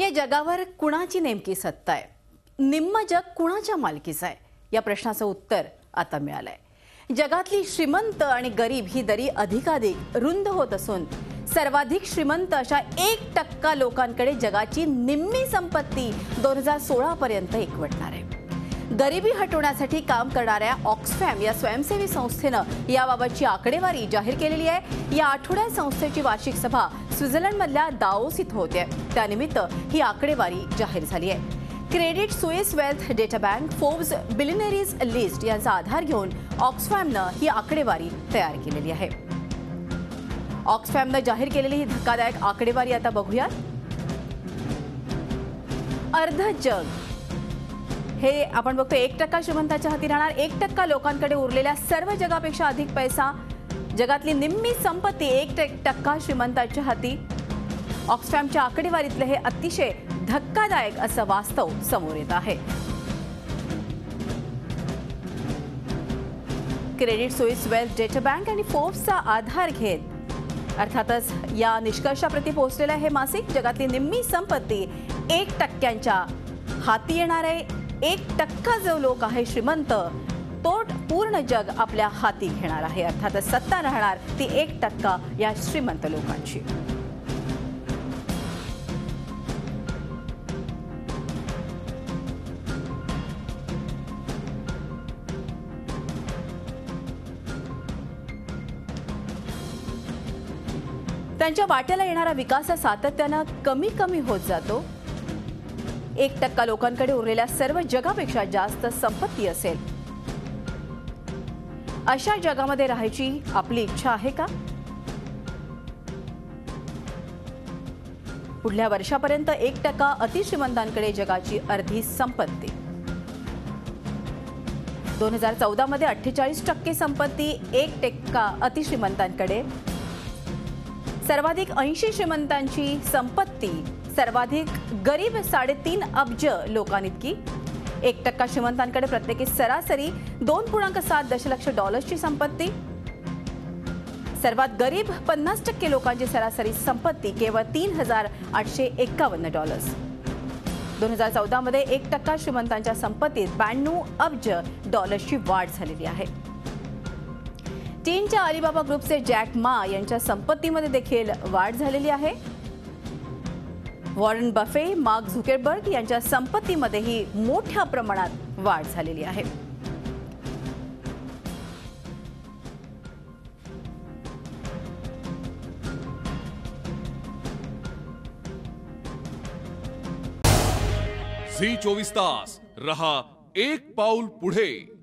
या जगावर कुणाची नेमकी सत्ता आहे? निम्म जग कुणाच्या मालकीचं आहे? या प्रश्नाचं उत्तर आता मिळालंय। जगातली श्रीमंत आणि गरीब ही दरी अधिकाधिक रुंद होत असून सर्वाधिक श्रीमंत अशा 1% लोकांकडे जगाची निम्मी संपत्ती 2016 पर्यंत एकवटणार आहे। गरिबी हटवण्यासाठी काम करणाऱ्या ऑक्सफॅम या स्वयंसेवी संस्थेनं याबाबतची आकडेवारी जाहीर केलेली आहे। या आठवड्यात संस्थेची वार्षिक सभा स्वित्झर्लंडमधल्या दाओस इथं होते। त्यानिमित्त ही आकडेवारी जाहीर झाली आहे। Credit Suisse wealth data bank, Forbes billionaires list यांचा आधार घेऊन ऑक्सफॅमनं ही आकडेवारी तयार केलेली आहे। ऑक्सफॅमनं जाहीर केलेली ही धक्कादायक आकडेवारी आता बघूया। अर्ध जग हे आपण बघतो 1% श्रीमंतांच्या हाती राहणार। 1% लोकांकडे उरलेल्या सर्व जगापेक्षा अधिक पैसा, जगातली निम्मी संपत्ती 1% श्रीमंतांच्या हाती। ऑक्सफॅमच्या आकडेवारीतले हे अतिशय धक्कादायक असं वास्तव समोर येत आहे। Credit Suisse wealth data bank आणि फोर्ब्सचा आधार घेत अर्थातच या निष्कर्षाप्रती पोहोचलेलं हे मासिक जगातली निम्मी संपत्ती 1%च्या हाती येणार आहे। 1% जो लोक आहे श्रीमंत तो पूर्ण जग आपल्या हाती घेणार आहे। अर्थातच सत्ता राहणार ती 1% या श्रीमंत लोकांची। त्यांच्या वाट्याला येणारा विकास सातत्यानं कमी होत जातो। 1% लोकांकडे उरलेल्या सर्व जगापेक्षा जास्त संपत्ती असेल अशा जगामध्ये राहायची आपली इच्छा आहे का? पुढल्या वर्षापर्यंत 1% अतिश्रीमंतांकडे जगाची अर्धी संपत्ती। 2014 मध्ये 48% संपत्ती 1% अतिश्रीमंतांकडे। सर्वाधिक 80 श्रीमंतांची संपत्ती सर्वाधिक गरीब 3.5 अब्ज लोकांइतकी। 1% श्रीमंतांकडे प्रत्येकी सरासरी 2.7 दशलक्ष डॉलर्सची संपत्ती। सर्वात गरीब 50% लोकांची सरासरी संपत्ती केवळ $3,851। 2014 मध्ये 1% श्रीमंतांच्या संपत्तीत 92 अब्ज डॉलर्सची वाढ झालेली आहे। चीनच्या अलिबाबा ग्रुपचे जॅक मा यांच्या संपत्तीमध्ये देखील वाढ झालेली आहे। वॉरेन बफे, मार्क झुकरबर्ग यांच्या संपत्तीमध्येही मोठ्या प्रमाणात वाढ झालेली आहे। झी 24 तास रहा एक पाऊल पुढे।